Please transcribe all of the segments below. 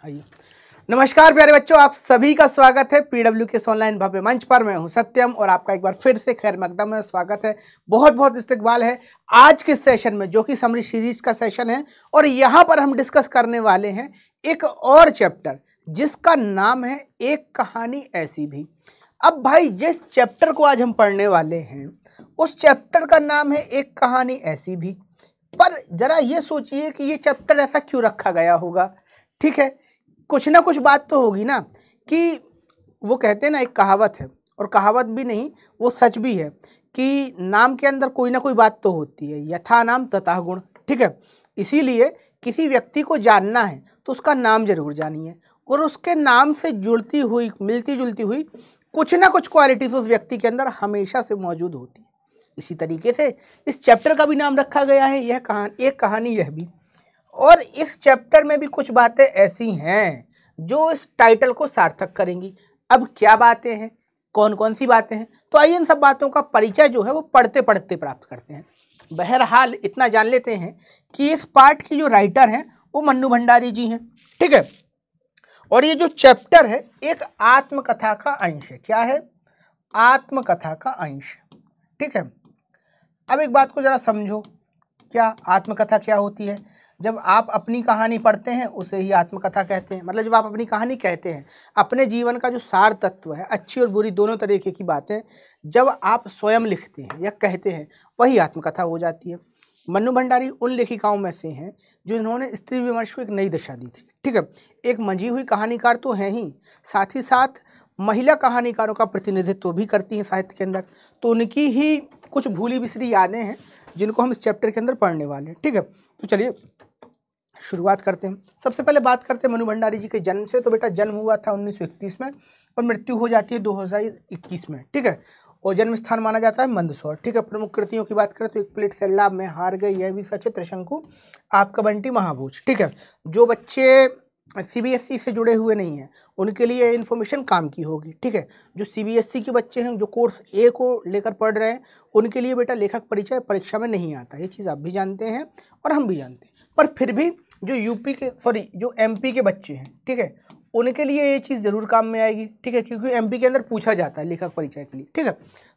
आइए। नमस्कार प्यारे बच्चों, आप सभी का स्वागत है पीडब्ल्यू के ऑनलाइन भव्य मंच पर। मैं हूं सत्यम और आपका एक बार फिर से खैर मकदम में स्वागत है। बहुत बहुत इस्तकबाल है आज के सेशन में, जो कि समरी सीरीज का सेशन है। और यहाँ पर हम डिस्कस करने वाले हैं एक और चैप्टर जिसका नाम है एक कहानी ऐसी भी। अब भाई जिस चैप्टर को आज हम पढ़ने वाले हैं उस चैप्टर का नाम है एक कहानी ऐसी भी। पर जरा ये सोचिए कि ये चैप्टर ऐसा क्यों रखा गया होगा। ठीक है, कुछ ना कुछ बात तो होगी ना, कि वो कहते हैं ना, एक कहावत है, और कहावत भी नहीं वो सच भी है, कि नाम के अंदर कोई ना कोई बात तो होती है। यथा नाम तथा गुण। ठीक है, इसीलिए किसी व्यक्ति को जानना है तो उसका नाम जरूर जानिए, और उसके नाम से जुड़ती हुई मिलती जुलती हुई कुछ ना कुछ क्वालिटीज उस व्यक्ति के अंदर हमेशा से मौजूद होती है। इसी तरीके से इस चैप्टर का भी नाम रखा गया है यह कहानी, एक कहानी यह भी। और इस चैप्टर में भी कुछ बातें ऐसी हैं जो इस टाइटल को सार्थक करेंगी। अब क्या बातें हैं, कौन कौन सी बातें हैं, तो आइए इन सब बातों का परिचय जो है वो पढ़ते पढ़ते प्राप्त करते हैं। बहरहाल इतना जान लेते हैं कि इस पार्ट की जो राइटर हैं वो मन्नू भंडारी जी हैं। ठीक है, और ये जो चैप्टर है एक आत्मकथा का अंश है। क्या है? आत्मकथा का अंश। ठीक है, अब एक बात को जरा समझो, क्या आत्मकथा क्या होती है। जब आप अपनी कहानी पढ़ते हैं उसे ही आत्मकथा कहते हैं। मतलब जब आप अपनी कहानी कहते हैं, अपने जीवन का जो सार तत्व है, अच्छी और बुरी दोनों तरीके की बातें जब आप स्वयं लिखते हैं या कहते हैं, वही आत्मकथा हो जाती है। मन्नू भंडारी उन लेखिकाओं में से हैं जो इन्होंने स्त्री विमर्श को एक नई दिशा दी थी। ठीक है, एक मंझी हुई कहानीकार तो हैं ही, साथ ही साथ महिला कहानीकारों का प्रतिनिधित्व भी करती हैं साहित्य के अंदर। तो उनकी ही कुछ भूली बिसरी यादें हैं जिनको हम इस चैप्टर के अंदर पढ़ने वाले हैं। ठीक है, तो चलिए शुरुआत करते हैं। सबसे पहले बात करते हैं मन्नू भंडारी जी के जन्म से। तो बेटा जन्म हुआ था 1931 में और मृत्यु हो जाती है 2021 में। ठीक है, और जन्म स्थान माना जाता है मंदसौर। ठीक है, प्रमुख कृतियों की बात करें तो एक प्लेट सैलाब में हार गए, यह भी सच है, त्रिशंकु, आपका बंटी, महाभोज। ठीक है, जो बच्चे सीबीएसई से जुड़े हुए नहीं हैं उनके लिए ये इन्फॉर्मेशन काम की होगी। ठीक है, जो सीबीएसई के बच्चे हैं, जो कोर्स ए को लेकर पढ़ रहे हैं, उनके लिए बेटा लेखक परिचय परीक्षा में नहीं आता। ये चीज़ आप भी जानते हैं और हम भी जानते हैं। पर फिर भी जो जो एमपी के बच्चे हैं, ठीक है, उनके लिए ये चीज़ ज़रूर काम में आएगी। ठीक है, क्योंकि एमपी के अंदर पूछा जाता है लेखक परिचय के लिए। ठीक है,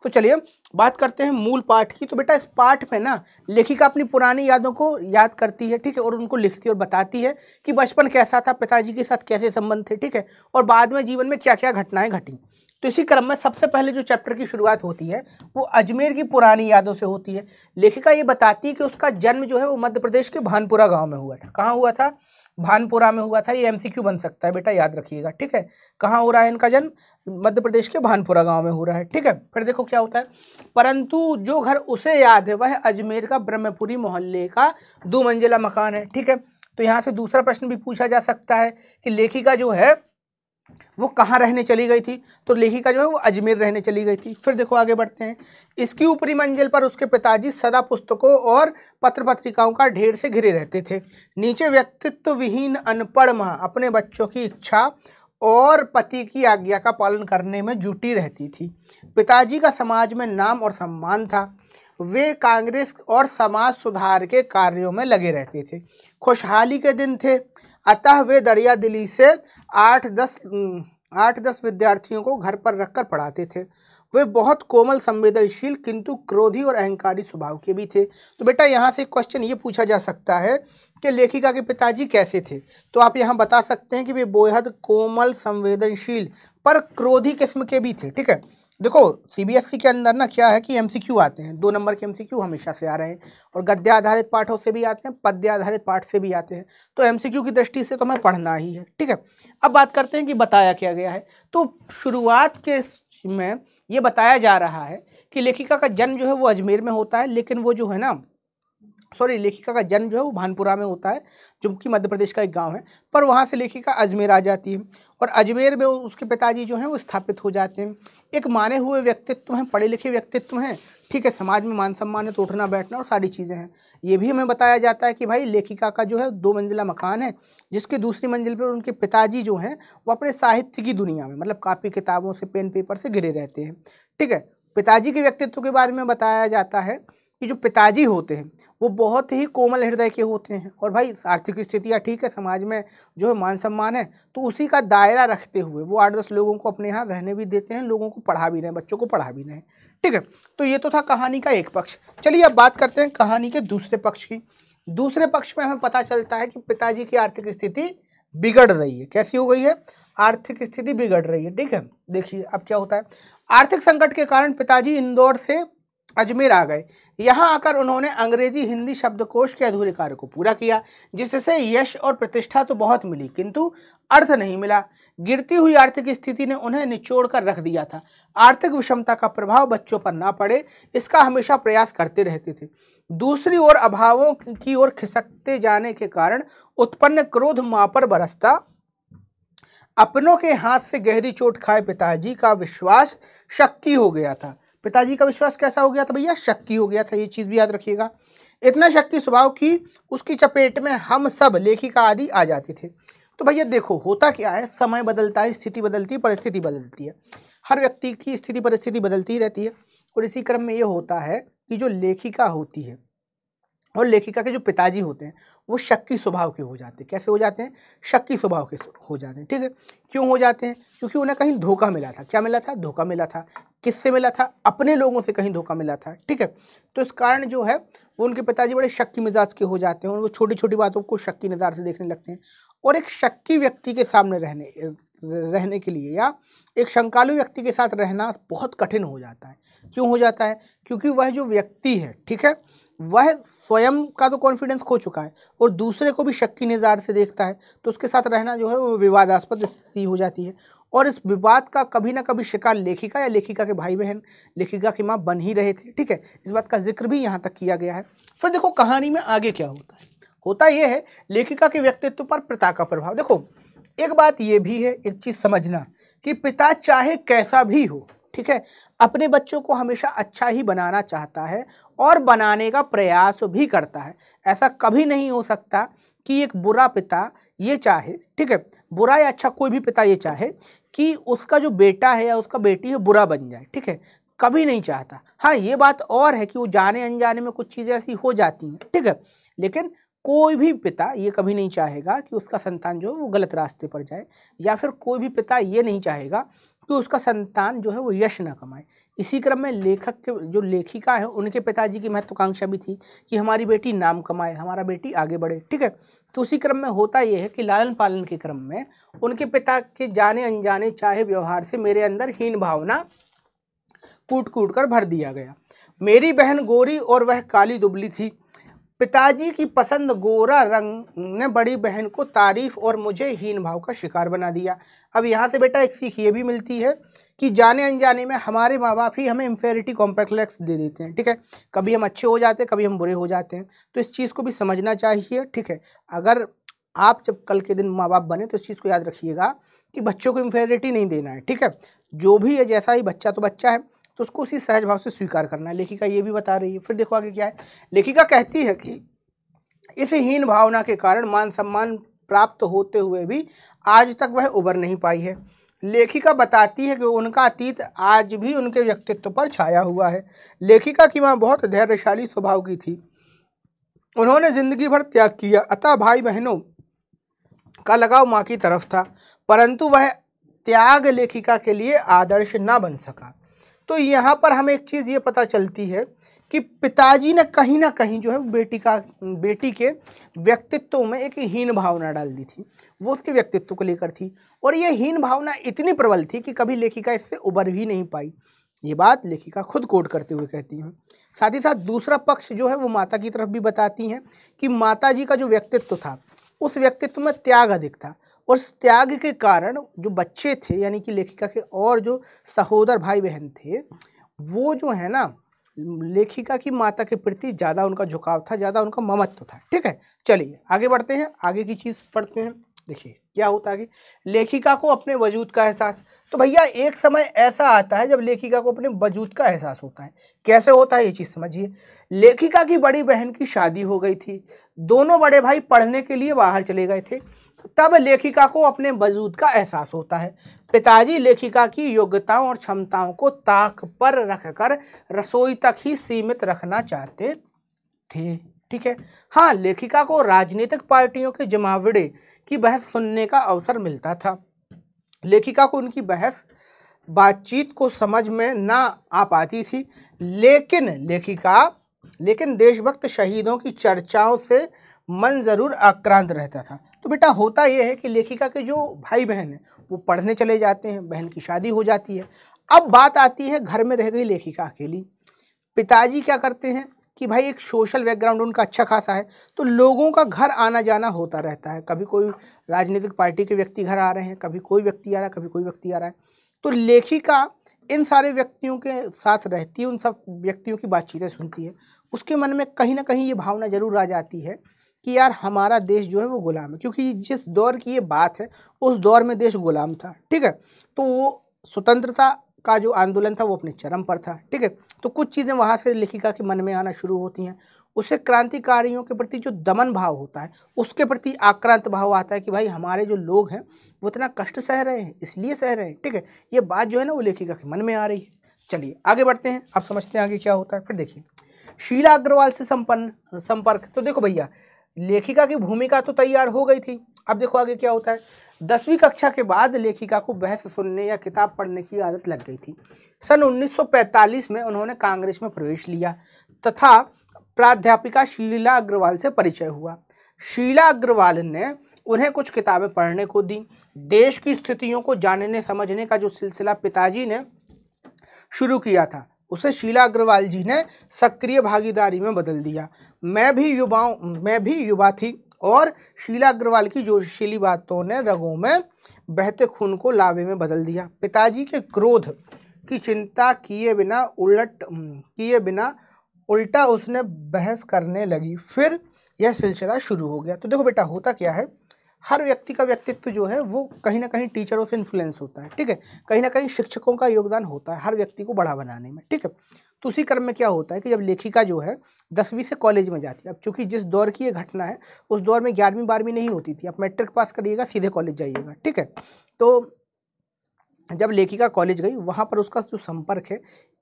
तो चलिए बात करते हैं मूल पाठ की। तो बेटा इस पाठ में ना लेखिका अपनी पुरानी यादों को याद करती है। ठीक है, और उनको लिखती और बताती है कि बचपन कैसा था, पिताजी के साथ कैसे संबंध थे। ठीक है, और बाद में जीवन में क्या क्या घटनाएं घटी। तो इसी क्रम में सबसे पहले जो चैप्टर की शुरुआत होती है वो अजमेर की पुरानी यादों से होती है। लेखिका ये बताती है कि उसका जन्म जो है वो मध्य प्रदेश के भानपुरा गांव में हुआ था। कहाँ हुआ था? भानपुरा में हुआ था। ये एमसीक्यू बन सकता है बेटा, याद रखिएगा। ठीक है, कहाँ हो रहा है इनका जन्म? मध्य प्रदेश के भानपुरा गांव में हो रहा है। ठीक है, फिर देखो क्या होता है। परंतु जो घर उसे याद है वह अजमेर का ब्रह्मपुरी मोहल्ले का 2 मंजिला मकान है। ठीक है, तो यहाँ से दूसरा प्रश्न भी पूछा जा सकता है कि लेखिका जो है वो कहाँ रहने चली गई थी। तो लेखिका जो है वो अजमेर रहने चली गई थी। फिर देखो आगे बढ़ते हैं। इसकी ऊपरी मंजिल पर उसके पिताजी सदा पुस्तकों और पत्र पत्रिकाओं का ढेर से घिरे रहते थे। नीचे व्यक्तित्व विहीन अनपढ़ माँ अपने बच्चों की इच्छा और पति की आज्ञा का पालन करने में जुटी रहती थी। पिताजी का समाज में नाम और सम्मान था। वे कांग्रेस और समाज सुधार के कार्यों में लगे रहते थे। खुशहाली के दिन थे, अतः वे दरिया दिली से 8-10 विद्यार्थियों को घर पर रखकर पढ़ाते थे। वे बहुत कोमल, संवेदनशील किंतु क्रोधी और अहंकारी स्वभाव के भी थे। तो बेटा यहाँ से क्वेश्चन ये पूछा जा सकता है कि लेखिका के पिताजी कैसे थे। तो आप यहाँ बता सकते हैं कि वे बेहद कोमल, संवेदनशील पर क्रोधी किस्म के भी थे। ठीक है, देखो सीबीएसई के अंदर ना क्या है कि एमसीक्यू आते हैं, 2 नंबर के एमसीक्यू हमेशा से आ रहे हैं, और गद्य आधारित पाठों से भी आते हैं, पद्य आधारित पाठ से भी आते हैं। तो एमसीक्यू की दृष्टि से तो हमें पढ़ना ही है। ठीक है, अब बात करते हैं कि बताया क्या गया है। तो शुरुआत के में ये बताया जा रहा है कि लेखिका का जन्म जो है वो अजमेर में होता है, लेकिन वो जो है ना लेखिका का जन्म जो है वो भानपुरा में होता है, जो कि मध्य प्रदेश का एक गांव है। पर वहाँ से लेखिका अजमेर आ जाती है और अजमेर में उसके पिताजी जो हैं वो स्थापित हो जाते हैं। एक माने हुए व्यक्तित्व हैं, पढ़े लिखे व्यक्तित्व हैं। ठीक है, समाज में मान सम्मान है, तो उठना बैठना और सारी चीज़ें हैं। ये भी हमें बताया जाता है कि भाई लेखिका का जो है 2 मंजिला मकान है, जिसकी दूसरी मंजिल पर उनके पिताजी जो हैं वो अपने साहित्य की दुनिया में, मतलब कापी किताबों से, पेन पेपर से घिरे रहते हैं। ठीक है, पिताजी के व्यक्तित्व के बारे में बताया जाता है कि जो पिताजी होते हैं वो बहुत ही कोमल हृदय के होते हैं, और भाई आर्थिक स्थितियाँ ठीक है, समाज में जो है मान सम्मान है, तो उसी का दायरा रखते हुए वो 8-10 लोगों को अपने यहाँ रहने भी देते हैं, लोगों को पढ़ा भी रहे हैं, बच्चों को पढ़ा भी रहे हैं। ठीक है, तो ये तो था कहानी का एक पक्ष। चलिए अब बात करते हैं कहानी के दूसरे पक्ष की। दूसरे पक्ष में हमें पता चलता है कि पिताजी की आर्थिक स्थिति बिगड़ रही है। कैसी हो गई है? आर्थिक स्थिति बिगड़ रही है। ठीक है, देखिए अब क्या होता है। आर्थिक संकट के कारण पिताजी इंदौर से अजमेर आ गए। यहाँ आकर उन्होंने अंग्रेजी हिंदी शब्दकोश के अधूरे कार्य को पूरा किया, जिससे यश और प्रतिष्ठा तो बहुत मिली, किंतु अर्थ नहीं मिला। गिरती हुई आर्थिक स्थिति ने उन्हें निचोड़ कर रख दिया था। आर्थिक विषमता का प्रभाव बच्चों पर ना पड़े, इसका हमेशा प्रयास करते रहते थे। दूसरी ओर अभावों की ओर खिसकते जाने के कारण उत्पन्न क्रोध मां पर बरसता। अपनों के हाथ से गहरी चोट खाए पिताजी का विश्वास शक्की हो गया था। पिताजी का विश्वास कैसा हो गया था भैया? शक्की हो गया था। ये चीज भी याद रखिएगा। इतना शक्की स्वभाव की उसकी चपेट में हम सब लेखिका आदि आ जाते थे। तो भैया देखो होता क्या है, समय बदलता है, स्थिति बदलती है, परिस्थिति बदलती है, हर व्यक्ति की स्थिति परिस्थिति बदलती ही रहती है। और इसी क्रम में ये होता है कि जो लेखिका होती है और लेखिका के जो पिताजी होते हैं वो शक्की स्वभाव के हो जाते हैं। कैसे हो जाते हैं? शक्की स्वभाव के हो जाते हैं। ठीक है, क्यों हो जाते हैं? क्योंकि उन्हें कहीं धोखा मिला था। क्या मिला था? धोखा मिला था। किससे मिला था? अपने लोगों से कहीं धोखा मिला था। ठीक है, तो इस कारण जो है वो उनके पिताजी बड़े शक्की मिजाज के हो जाते हैं और वो छोटी छोटी बातों को शक्की नज़र से देखने लगते हैं। और एक शक्की व्यक्ति के सामने रहने के लिए या एक शंकालु व्यक्ति के साथ रहना बहुत कठिन हो जाता है। क्यों हो जाता है? क्योंकि वह जो व्यक्ति है, ठीक है, वह स्वयं का तो कॉन्फिडेंस खो चुका है और दूसरे को भी शक्की निगार से देखता है, तो उसके साथ रहना जो है वो विवादास्पद स्थिति हो जाती है। और इस विवाद का कभी ना कभी शिकार लेखिका या लेखिका के भाई बहन, लेखिका की माँ बन ही रहे थे। ठीक है, इस बात का जिक्र भी यहाँ तक किया गया है। फिर देखो कहानी में आगे क्या होता है। होता यह है लेखिका के व्यक्तित्व पर पिता का प्रभाव। देखो एक बात ये भी है, एक चीज समझना कि पिता चाहे कैसा भी हो, ठीक है, अपने बच्चों को हमेशा अच्छा ही बनाना चाहता है और बनाने का प्रयास भी करता है। ऐसा कभी नहीं हो सकता कि एक बुरा पिता ये चाहे, ठीक है, बुरा या अच्छा कोई भी पिता ये चाहे कि उसका जो बेटा है या उसका बेटी है बुरा बन जाए। ठीक है, कभी नहीं चाहता। हाँ, ये बात और है कि वो जाने अनजाने में कुछ चीज़ें ऐसी हो जाती हैं। ठीक है, लेकिन कोई भी पिता ये कभी नहीं चाहेगा कि उसका संतान जो है वो गलत रास्ते पर जाए, या फिर कोई भी पिता ये नहीं चाहेगा कि उसका संतान जो है वो यश ना कमाए। इसी क्रम में लेखक के जो लेखिका है उनके पिताजी की महत्वाकांक्षा भी थी कि हमारी बेटी नाम कमाए, हमारा बेटी आगे बढ़े। ठीक है, तो उसी क्रम में होता ये है कि लालन पालन के क्रम में उनके पिता के जाने अनजाने चाहे व्यवहार से मेरे अंदर हीन भावना कूट कूट कर भर दिया गया। मेरी बहन गोरी और वह काली दुबली थी। पिताजी की पसंद गोरा रंग ने बड़ी बहन को तारीफ और मुझे हीन भाव का शिकार बना दिया। अब यहाँ से बेटा एक सीख ये भी मिलती है कि जाने अनजाने में हमारे माँ बाप ही हमें इंफेरिटी कॉम्प्लेक्स दे देते हैं। ठीक है, कभी हम अच्छे हो जाते हैं, कभी हम बुरे हो जाते हैं, तो इस चीज़ को भी समझना चाहिए। ठीक है, अगर आप जब कल के दिन माँ बाप बने तो इस चीज़ को याद रखिएगा कि बच्चों को इंफेरिटी नहीं देना है। ठीक है, जो भी है जैसा ही बच्चा तो बच्चा है, तो उसको उसी सहज भाव से स्वीकार करना है। लेखिका ये भी बता रही है। फिर देखो आगे क्या है। लेखिका कहती है कि इस हीन भावना के कारण मान सम्मान प्राप्त होते हुए भी आज तक वह उबर नहीं पाई है। लेखिका बताती है कि उनका अतीत आज भी उनके व्यक्तित्व पर छाया हुआ है। लेखिका की माँ बहुत धैर्यशाली स्वभाव की थी। उन्होंने जिंदगी भर त्याग किया, अतः भाई बहनों का लगाव माँ की तरफ था, परंतु वह त्याग लेखिका के लिए आदर्श ना बन सका। तो यहाँ पर हमें एक चीज़ ये पता चलती है कि पिताजी ने कहीं ना कहीं जो है बेटी के व्यक्तित्व में एक हीन भावना डाल दी थी। वो उसके व्यक्तित्व को लेकर थी और ये हीन भावना इतनी प्रबल थी कि कभी लेखिका इससे उबर ही नहीं पाई। ये बात लेखिका खुद कोट करते हुए कहती हैं। साथ ही साथ दूसरा पक्ष जो है वो माता की तरफ भी बताती हैं कि माता जी का जो व्यक्तित्व था उस व्यक्तित्व में त्याग अधिक था और उस त्याग के कारण जो बच्चे थे यानी कि लेखिका के और जो सहोदर भाई बहन थे वो जो है ना लेखिका की माता के प्रति ज़्यादा उनका झुकाव था, ज़्यादा उनका ममत्व था। ठीक है, चलिए आगे बढ़ते हैं, आगे की चीज़ पढ़ते हैं। देखिए क्या होता है कि लेखिका को अपने वजूद का एहसास। तो भैया एक समय ऐसा आता है जब लेखिका को अपने वजूद का एहसास होता है। कैसे होता है ये चीज़ समझिए। लेखिका की बड़ी बहन की शादी हो गई थी। दोनों बड़े भाई पढ़ने के लिए बाहर चले गए थे। तब लेखिका को अपने वजूद का एहसास होता है। पिताजी लेखिका की योग्यताओं और क्षमताओं को ताक पर रखकर रसोई तक ही सीमित रखना चाहते थे। ठीक है। हाँ, लेखिका को राजनीतिक पार्टियों के जमावड़े की बहस सुनने का अवसर मिलता था। लेखिका को उनकी बहस बातचीत को समझ में ना आ पाती थी, लेकिन देशभक्त शहीदों की चर्चाओं से मन जरूर आक्रांत रहता था। तो बेटा होता यह है कि लेखिका के जो भाई बहन हैं वो पढ़ने चले जाते हैं, बहन की शादी हो जाती है। अब बात आती है घर में रह गई लेखिका अकेली। पिताजी क्या करते हैं कि भाई एक सोशल बैकग्राउंड उनका अच्छा खासा है, तो लोगों का घर आना जाना होता रहता है। कभी कोई राजनीतिक पार्टी के व्यक्ति घर आ रहे हैं, कभी कोई व्यक्ति आ रहा है, कभी कोई व्यक्ति आ रहा है। तो लेखिका इन सारे व्यक्तियों के साथ रहती है, उन सब व्यक्तियों की बातचीतें सुनती है। उसके मन में कहीं ना कहीं ये भावना जरूर आ जाती है कि यार हमारा देश जो है वो गुलाम है, क्योंकि जिस दौर की ये बात है उस दौर में देश गुलाम था। ठीक है। तो वो स्वतंत्रता का जो आंदोलन था वो अपने चरम पर था। ठीक है। तो कुछ चीज़ें वहाँ से लेखिका के मन में आना शुरू होती हैं। उसे क्रांतिकारियों के प्रति जो दमन भाव होता है उसके प्रति आक्रांत भाव आता है कि भाई हमारे जो लोग हैं वो इतना कष्ट सह रहे हैं, इसलिए सह रहे हैं। ठीक है। ये बात जो है ना वो लेखिका के मन में आ रही है। चलिए आगे बढ़ते हैं, अब समझते हैं आगे क्या होता है। फिर देखिए शीला अग्रवाल से संपर्क। तो देखो भैया लेखिका की भूमिका तो तैयार हो गई थी। अब देखो आगे क्या होता है। 10वीं कक्षा के बाद लेखिका को बहस सुनने या किताब पढ़ने की आदत लग गई थी। सन 1945 में उन्होंने कांग्रेस में प्रवेश लिया तथा प्राध्यापिका शीला अग्रवाल से परिचय हुआ। शीला अग्रवाल ने उन्हें कुछ किताबें पढ़ने को दी। देश की स्थितियों को जानने समझने का जो सिलसिला पिताजी ने शुरू किया था उसे शीला अग्रवाल जी ने सक्रिय भागीदारी में बदल दिया। मैं भी युवा थी और शीला अग्रवाल की जोशीली बातों ने रगों में बहते खून को लावे में बदल दिया। पिताजी के क्रोध की चिंता किए बिना उल्टा उसने बहस करने लगी। फिर यह सिलसिला शुरू हो गया। तो देखो बेटा होता क्या है, हर व्यक्ति का व्यक्तित्व जो है वो कहीं ना कहीं टीचरों से इन्फ्लुएंस होता है। ठीक है। कहीं ना कहीं शिक्षकों का योगदान होता है हर व्यक्ति को बड़ा बनाने में। ठीक है। तो उसी क्रम में क्या होता है कि जब लेखिका जो है 10वीं से कॉलेज में जाती है, अब चूंकि जिस दौर की ये घटना है उस दौर में 11वीं 12वीं नहीं होती थी, आप मैट्रिक पास करिएगा सीधे कॉलेज जाइएगा। ठीक है। तो जब लेखिका कॉलेज गई वहाँ पर उसका जो संपर्क है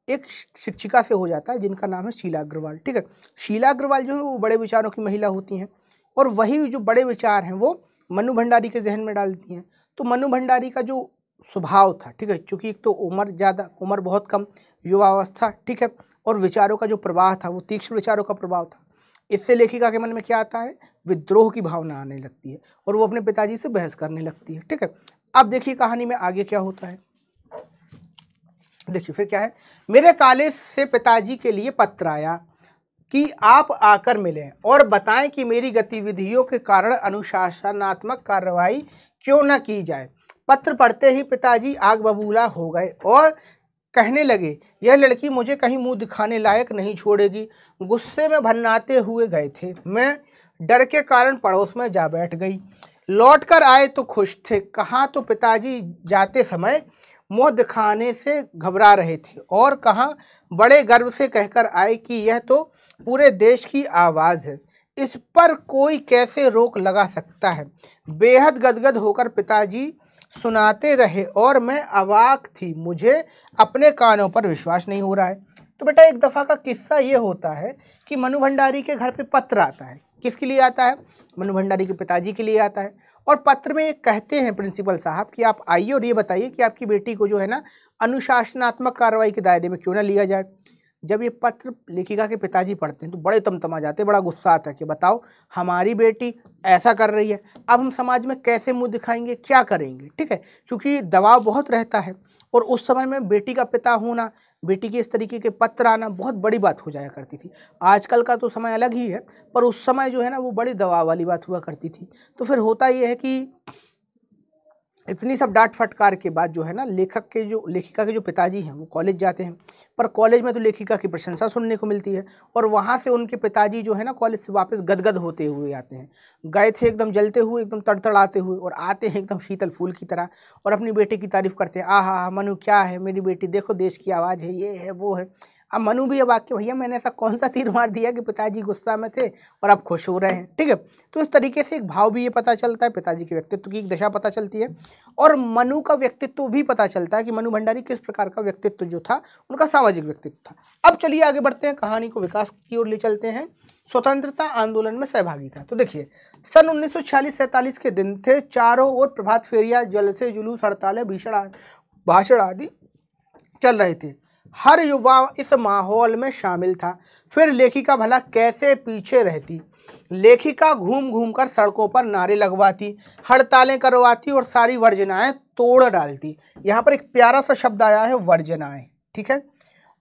एक शिक्षिका से हो जाता है जिनका नाम है शीला अग्रवाल। ठीक है। शीला अग्रवाल जो है वो बड़े विचारों की महिला होती हैं और वही जो बड़े विचार हैं वो मनु भंडारी के जहन में डालती हैं। तो मनु भंडारी का जो स्वभाव था, ठीक है, चूँकि एक तो उम्र बहुत कम, युवावस्था, ठीक है, और विचारों का जो प्रवाह था वो तीक्ष्ण विचारों का प्रभाव था। इससे लेखिका के मन में क्या आता है, विद्रोह की भावना आने लगती है और वो अपने पिताजी से बहस करने लगती है। ठीक है। अब देखिए कहानी में आगे क्या होता है। देखिए फिर क्या है, मेरे कॉलेज से पिताजी के लिए पत्र आया कि आप आकर मिलें और बताएं कि मेरी गतिविधियों के कारण अनुशासनात्मक कार्रवाई क्यों न की जाए। पत्र पढ़ते ही पिताजी आग बबूला हो गए और कहने लगे, यह लड़की मुझे कहीं मुंह दिखाने लायक नहीं छोड़ेगी। गुस्से में भन्नाते हुए गए थे। मैं डर के कारण पड़ोस में जा बैठ गई। लौट कर आए तो खुश थे। कहाँ तो पिताजी जाते समय मुँह दिखाने से घबरा रहे थे और कहाँ बड़े गर्व से कहकर आए कि यह तो पूरे देश की आवाज़ है, इस पर कोई कैसे रोक लगा सकता है। बेहद गदगद होकर पिताजी सुनाते रहे और मैं अवाक थी। मुझे अपने कानों पर विश्वास नहीं हो रहा है। तो बेटा एक दफ़ा का किस्सा ये होता है कि मनु भंडारी के घर पे पत्र आता है। किसके लिए आता है? मनु भंडारी के पिताजी के लिए आता है। और पत्र में कहते हैं प्रिंसिपल साहब कि आप आइए और ये बताइए कि आपकी बेटी को जो है ना अनुशासनात्मक कार्रवाई के दायरे में क्यों ना लिया जाए। जब ये पत्र लेखिका के पिताजी पढ़ते हैं तो बड़े तमतमा जाते, बड़ा गुस्सा आता है कि बताओ हमारी बेटी ऐसा कर रही है, अब हम समाज में कैसे मुंह दिखाएंगे, क्या करेंगे। ठीक है। क्योंकि दबाव बहुत रहता है और उस समय में बेटी का पिता होना, बेटी के इस तरीके के पत्र आना बहुत बड़ी बात हो जाया करती थी। आजकल का तो समय अलग ही है, पर उस समय जो है ना वो बड़ी दबाव वाली बात हुआ करती थी। तो फिर होता ये है कि इतनी सब डांट फटकार के बाद जो है ना लेखिका के जो पिताजी हैं वो कॉलेज जाते हैं। पर कॉलेज में तो लेखिका की प्रशंसा सुनने को मिलती है और वहाँ से उनके पिताजी जो है ना कॉलेज से वापस गदगद होते हुए आते हैं। गए थे एकदम जलते हुए, एकदम तड़तड़ाते हुए, और आते हैं एकदम शीतल फूल की तरह और अपनी बेटी की तारीफ़ करते हैं। आहा मनु क्या है, मेरी बेटी देखो देश की आवाज़ है, ये है वो है। अब मनु भी अब आके भैया मैंने ऐसा कौन सा तीर मार दिया कि पिताजी गुस्सा में थे और अब खुश हो रहे हैं, ठीक है। तो इस तरीके से एक भाव भी ये पता चलता है, पिताजी के व्यक्तित्व की एक दशा पता चलती है और मनु का व्यक्तित्व भी पता चलता है कि मनु भंडारी किस प्रकार का व्यक्तित्व जो था, उनका सामाजिक व्यक्तित्व था। अब चलिए आगे बढ़ते हैं, कहानी को विकास की ओर ले चलते हैं। स्वतंत्रता आंदोलन में सहभागिता। तो देखिए सन 1946-47 के दिन थे, चारों ओर प्रभात फेरियां, जलसे, जुलूस, हड़तालें, भीषण भाषण आदि चल रहे थे। हर युवा इस माहौल में शामिल था। फिर लेखिका भला कैसे पीछे रहती। लेखिका घूम घूम कर सड़कों पर नारे लगवाती, हड़तालें करवाती और सारी वर्जनाएं तोड़ डालती। यहाँ पर एक प्यारा सा शब्द आया है, वर्जनाएं, ठीक है।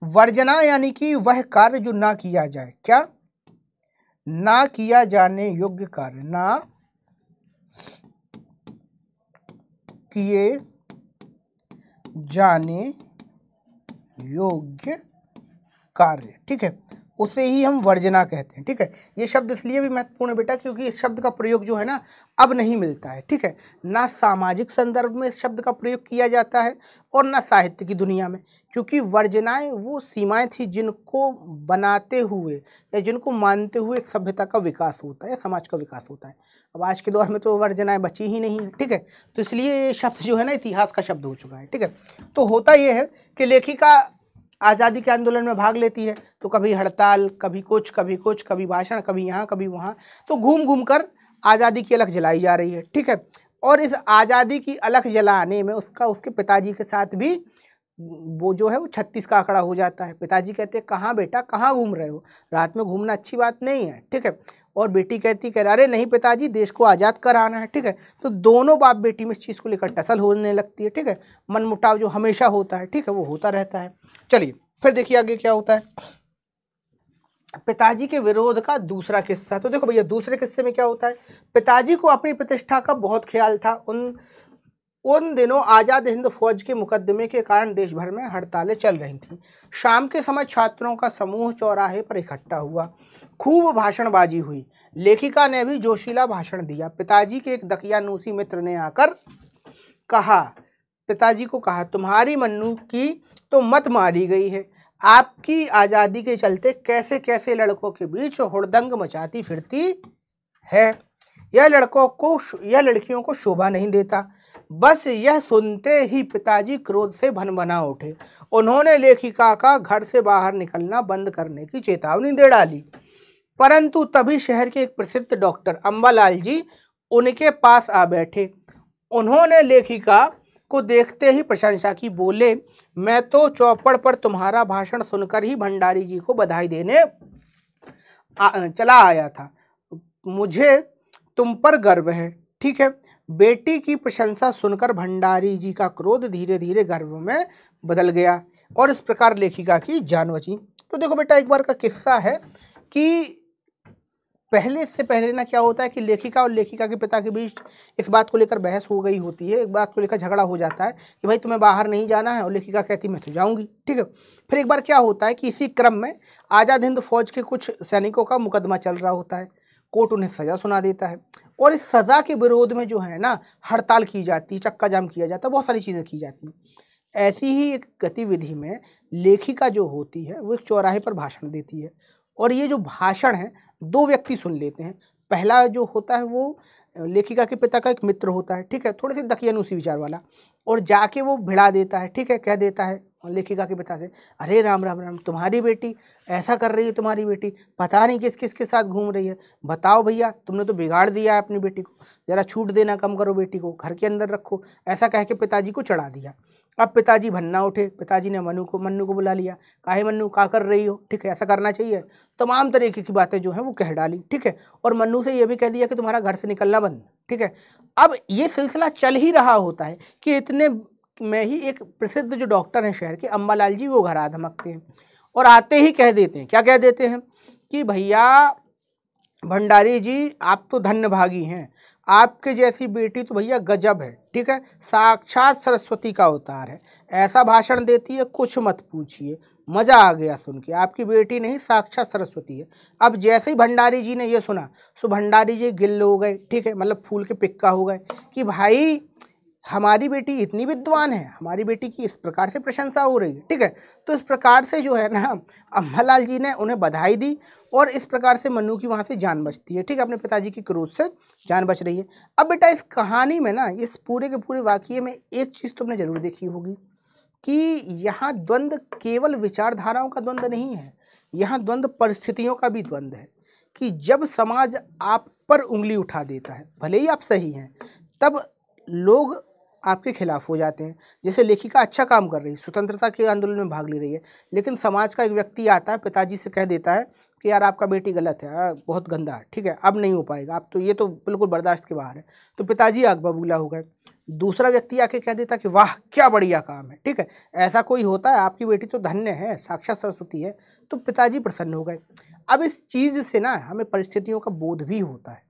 वर्जना यानी कि वह कार्य जो ना किया जाए, क्या ना किया जाने योग्य कार्य, ना किए जाने योग्य कार्य, ठीक है, उसे ही हम वर्जना कहते हैं, ठीक है। ये शब्द इसलिए भी महत्वपूर्ण है बेटा क्योंकि इस शब्द का प्रयोग जो है ना अब नहीं मिलता है, ठीक है। ना सामाजिक संदर्भ में इस शब्द का प्रयोग किया जाता है और ना साहित्य की दुनिया में, क्योंकि वर्जनाएं वो सीमाएं थी जिनको बनाते हुए या जिनको मानते हुए एक सभ्यता का विकास होता है या समाज का विकास होता है। अब आज के दौर में तो वर्जनाएं बची ही नहीं है, ठीक है। तो इसलिए ये शब्द जो है ना इतिहास का शब्द हो चुका है, ठीक है। तो होता ये है कि लेखिका आज़ादी के आंदोलन में भाग लेती है, तो कभी हड़ताल, कभी कुछ, कभी भाषण, कभी यहाँ कभी वहाँ, तो घूम घूम कर आज़ादी की अलख जलाई जा रही है, ठीक है। और इस आज़ादी की अलख जलाने में उसके पिताजी के साथ भी वो जो है वो 36 का आंकड़ा हो जाता है। पिताजी कहते हैं कहाँ बेटा, कहाँ घूम रहे हो, रात में घूमना अच्छी बात नहीं है, ठीक है। और बेटी कहती अरे नहीं पिताजी, देश को आज़ाद कराना है, ठीक है। तो दोनों बाप बेटी में इस चीज़ को लेकर टसल होने लगती है, ठीक है। मनमुटाव जो हमेशा होता है, ठीक है, वो होता रहता है। चलिए फिर देखिए आगे क्या होता है। पिताजी के विरोध का दूसरा किस्सा। तो देखो भैया दूसरे किस्से में क्या होता है, पिताजी को अपनी प्रतिष्ठा का बहुत ख्याल था। उन दिनों आज़ाद हिंद फौज के मुकदमे के कारण देश भर में हड़तालें चल रही थीं। शाम के समय छात्रों का समूह चौराहे पर इकट्ठा हुआ, खूब भाषणबाजी हुई। लेखिका ने भी जोशीला भाषण दिया। पिताजी के एक दकियानूसी मित्र ने आकर पिताजी को कहा तुम्हारी मन्नू की तो मत मारी गई है, आपकी आज़ादी के चलते कैसे कैसे लड़कों के बीच हुड़दंग मचाती फिरती है। यह लड़कियों को शोभा नहीं देता। बस यह सुनते ही पिताजी क्रोध से भनभना उठे। उन्होंने लेखिका का घर से बाहर निकलना बंद करने की चेतावनी दे डाली। परंतु तभी शहर के एक प्रसिद्ध डॉक्टर अंबालाल जी उनके पास आ बैठे। उन्होंने लेखिका को देखते ही प्रशंसा की। बोले मैं तो चौपड़ पर तुम्हारा भाषण सुनकर ही भंडारी जी को बधाई देने चला आया था। मुझे तुम पर गर्व है, ठीक है। बेटी की प्रशंसा सुनकर भंडारी जी का क्रोध धीरे धीरे गर्व में बदल गया और इस प्रकार लेखिका की जान बची। तो देखो बेटा एक बार का किस्सा है कि पहले ना क्या होता है कि लेखिका और लेखिका के पिता के बीच इस बात को लेकर बहस हो गई होती है, एक बात को लेकर झगड़ा हो जाता है कि भाई तुम्हें बाहर नहीं जाना है, और लेखिका कहती मैं तो जाऊंगी, ठीक है। फिर एक बार क्या होता है कि इसी क्रम में आज़ाद हिंद फौज के कुछ सैनिकों का मुकदमा चल रहा होता है। कोर्ट उन्हें सज़ा सुना देता है और इस सज़ा के विरोध में जो है ना हड़ताल की जाती है, चक्का जाम किया जाता है, बहुत सारी चीज़ें की जाती हैं। ऐसी ही एक गतिविधि में लेखिका जो होती है वो एक चौराहे पर भाषण देती है और ये जो भाषण है दो व्यक्ति सुन लेते हैं। पहला जो होता है वो लेखिका के पिता का एक मित्र होता है, ठीक है, थोड़े से दकियानूसी विचार वाला, और जाके वो भिड़ा देता है, ठीक है, कह देता है लेखिका के पिता से अरे राम राम राम, तुम्हारी बेटी ऐसा कर रही है, तुम्हारी बेटी पता नहीं किस किस के साथ घूम रही है, बताओ भैया तुमने तो बिगाड़ दिया है अपनी बेटी को, ज़रा छूट देना कम करो, बेटी को घर के अंदर रखो, ऐसा कह के पिताजी को चढ़ा दिया। अब पिताजी भन्ना उठे, पिताजी ने मन्नू को बुला लिया, काहे मन्नू क्या कर रही हो, ठीक है, ऐसा करना चाहिए, तमाम तरीके की बातें जो हैं वो कह डाली, ठीक है, और मन्नू से ये भी कह दिया कि तुम्हारा घर से निकलना बंद, ठीक है। अब ये सिलसिला चल ही रहा होता है कि इतने में ही एक प्रसिद्ध जो डॉक्टर हैं शहर के अंबालाल जी, वो घर आ धमकते हैं और आते ही कह देते हैं, क्या कह देते हैं कि भैया भंडारी जी आप तो धन्य भागी हैं, आपके जैसी बेटी तो भैया गजब है, ठीक है, साक्षात सरस्वती का अवतार है, ऐसा भाषण देती है कुछ मत पूछिए, मज़ा आ गया सुन के, आपकी बेटी नहीं साक्षात सरस्वती है। अब जैसे ही भंडारी जी ने ये सुना सो भंडारी जी गिल्ल हो गए, ठीक है, मतलब फूल के पिक्का हो गए कि भाई हमारी बेटी इतनी विद्वान है, हमारी बेटी की इस प्रकार से प्रशंसा हो रही है, ठीक है। तो इस प्रकार से जो है ना, अम्बालाल जी ने उन्हें बधाई दी और इस प्रकार से मन्नू की वहाँ से जान बचती है, ठीक है, अपने पिताजी की क्रोध से जान बच रही है। अब बेटा इस कहानी में ना, इस पूरे के पूरे वाक़ये में एक चीज़ तुमने ज़रूर देखी होगी कि यहाँ द्वंद्व केवल विचारधाराओं का द्वंद्व नहीं है, यहाँ द्वंद्व परिस्थितियों का भी द्वंद्व है कि जब समाज आप पर उंगली उठा देता है, भले ही आप सही हैं, तब लोग आपके खिलाफ हो जाते हैं। जैसे लेखिका अच्छा काम कर रही है, स्वतंत्रता के आंदोलन में भाग ले रही है, लेकिन समाज का एक व्यक्ति आता है, पिताजी से कह देता है कि यार आपका बेटी गलत है, बहुत गंदा है, ठीक है, अब नहीं हो पाएगा, अब तो ये तो बिल्कुल बर्दाश्त के बाहर है। तो पिताजी आग बबूला हो गए। दूसरा व्यक्ति आके कह देता कि वाह क्या बढ़िया काम है, ठीक है, ऐसा कोई होता है, आपकी बेटी तो धन्य है, साक्षात सरस्वती है। तो पिताजी प्रसन्न हो गए। अब इस चीज़ से ना हमें परिस्थितियों का बोध भी होता है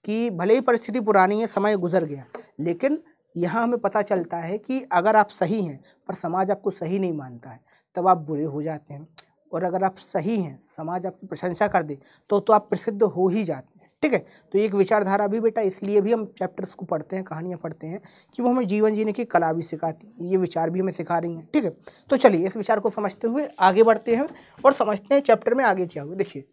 कि भले ही परिस्थिति पुरानी है, समय गुजर गया, लेकिन यहाँ हमें पता चलता है कि अगर आप सही हैं पर समाज आपको सही नहीं मानता है, तब आप बुरे हो जाते हैं, और अगर आप सही हैं, समाज आपकी प्रशंसा कर दे तो आप प्रसिद्ध हो ही जाते हैं, ठीक है। तो एक विचारधारा भी बेटा, इसलिए भी हम चैप्टर्स को पढ़ते हैं, कहानियाँ पढ़ते हैं, कि वो हमें जीवन जीने की कला भी सिखाती है, ये विचार भी हमें सिखा रही हैं, ठीक है। तो चलिए इस विचार को समझते हुए आगे बढ़ते हैं और समझते हैं चैप्टर में आगे क्या हुआ। देखिए,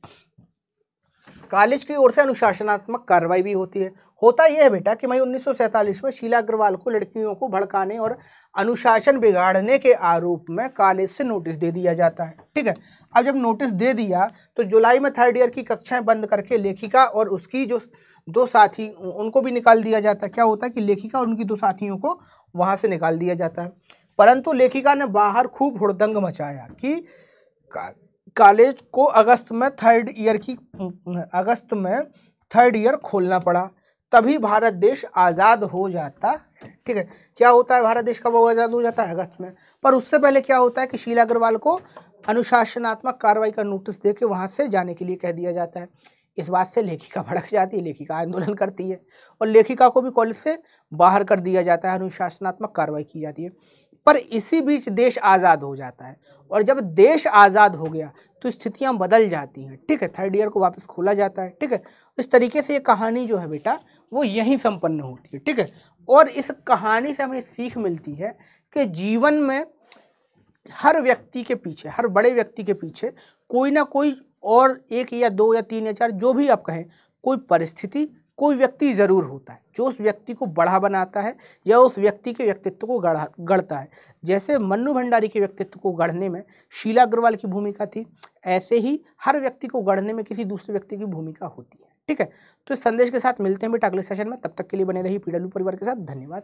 कॉलेज की ओर से अनुशासनात्मक कार्रवाई भी होती है। होता यह है बेटा कि मई 1947 में शीला अग्रवाल को लड़कियों को भड़काने और अनुशासन बिगाड़ने के आरोप में कॉलेज से नोटिस दे दिया जाता है, ठीक है। अब जब नोटिस दे दिया तो जुलाई में थर्ड ईयर की कक्षाएं बंद करके लेखिका और उसकी जो दो साथी उनको भी निकाल दिया जाता है। क्या होता है कि लेखिका और उनकी दो साथियों को वहाँ से निकाल दिया जाता है, परंतु लेखिका ने बाहर खूब हुड़दंग मचाया कि कॉलेज को अगस्त में थर्ड ईयर खोलना पड़ा, तभी भारत देश आज़ाद हो जाता, ठीक है। क्या होता है, भारत देश कब आज़ाद हो जाता है? अगस्त में। पर उससे पहले क्या होता है कि शीला अग्रवाल को अनुशासनात्मक कार्रवाई का नोटिस देके वहाँ से जाने के लिए कह दिया जाता है। इस बात से लेखिका भड़क जाती है, लेखिका आंदोलन करती है और लेखिका को भी कॉलेज से बाहर कर दिया जाता है, अनुशासनात्मक कार्रवाई की जाती है। पर इसी बीच देश आज़ाद हो जाता है, और जब देश आज़ाद हो गया तो स्थितियां बदल जाती हैं, ठीक है। थर्ड ईयर को वापस खोला जाता है, ठीक है। इस तरीके से ये कहानी जो है बेटा वो यहीं संपन्न होती है, ठीक है। और इस कहानी से हमें सीख मिलती है कि जीवन में हर व्यक्ति के पीछे, हर बड़े व्यक्ति के पीछे कोई ना कोई और एक या दो या तीन या चार, जो भी आप कहें, कोई परिस्थिति, कोई व्यक्ति ज़रूर होता है जो उस व्यक्ति को बड़ा बनाता है या उस व्यक्ति के व्यक्तित्व को गढ़ता है। जैसे मन्नू भंडारी के व्यक्तित्व को गढ़ने में शीला अग्रवाल की भूमिका थी, ऐसे ही हर व्यक्ति को गढ़ने में किसी दूसरे व्यक्ति की भूमिका होती है, ठीक है। तो इस संदेश के साथ मिलते हैं बेटा अगले सेशन में। तब तक के लिए बने रहिए PW परिवार के साथ। धन्यवाद।